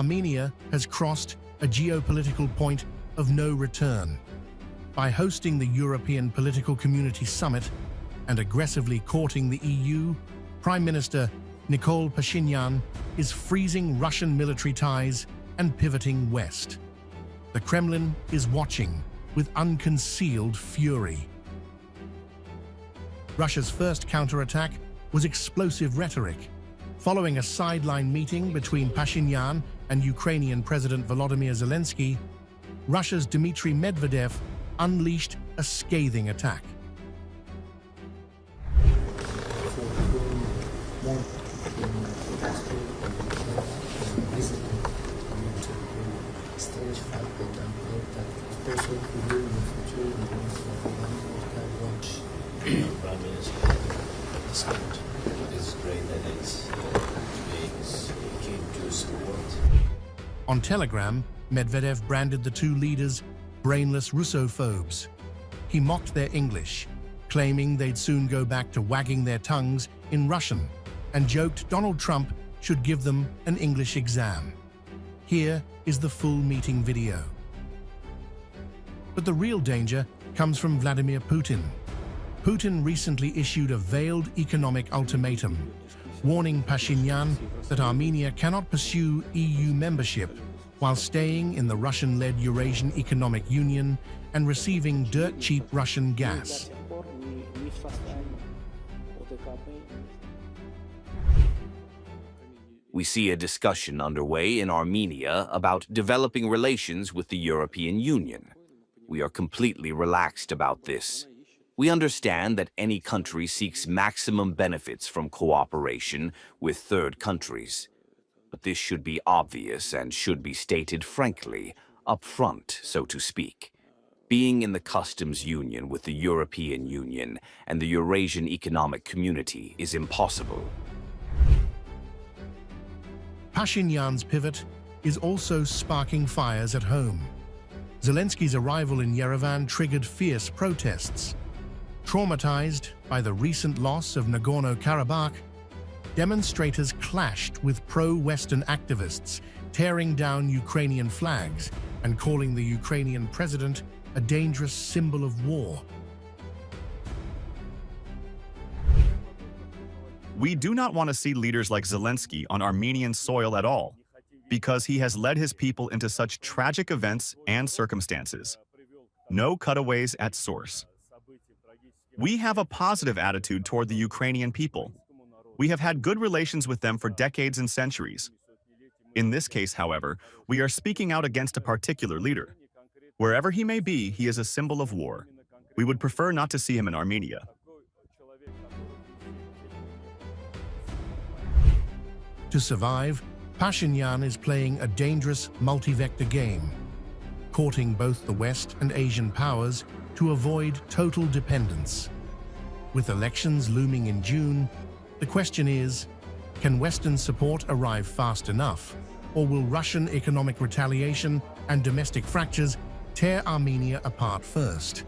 Armenia has crossed a geopolitical point of no return. By hosting the European Political Community Summit and aggressively courting the EU, Prime Minister Nikol Pashinyan is freezing Russian military ties and pivoting west. The Kremlin is watching with unconcealed fury. Russia's first counterattack was explosive rhetoric. Following a sideline meeting between Pashinyan and Ukrainian President Volodymyr Zelensky, Russia's Dmitry Medvedev unleashed a scathing attack. On Telegram, Medvedev branded the two leaders brainless Russophobes. He mocked their English, claiming they'd soon go back to wagging their tongues in Russian, and joked Donald Trump should give them an English exam. Here is the full meeting video. But the real danger comes from Vladimir Putin. Putin recently issued a veiled economic ultimatum, warning Pashinyan that Armenia cannot pursue EU membership while staying in the Russian-led Eurasian Economic Union and receiving dirt-cheap Russian gas. We see a discussion underway in Armenia about developing relations with the European Union. We are completely relaxed about this. We understand that any country seeks maximum benefits from cooperation with third countries. But this should be obvious and should be stated frankly, up front, so to speak. Being in the customs union with the European Union and the Eurasian Economic Community is impossible. Pashinyan's pivot is also sparking fires at home. Zelensky's arrival in Yerevan triggered fierce protests. Traumatized by the recent loss of Nagorno-Karabakh, demonstrators clashed with pro-Western activists, tearing down Ukrainian flags and calling the Ukrainian president a dangerous symbol of war. We do not want to see leaders like Zelensky on Armenian soil at all, because he has led his people into such tragic events and circumstances. No cutaways at source. We have a positive attitude toward the Ukrainian people. We have had good relations with them for decades and centuries. In this case, however, we are speaking out against a particular leader. Wherever he may be, he is a symbol of war. We would prefer not to see him in Armenia. To survive, Pashinyan is playing a dangerous multi-vector game, courting both the West and Asian powers to avoid total dependence. With elections looming in June, the question is, can Western support arrive fast enough, or will Russian economic retaliation and domestic fractures tear Armenia apart first?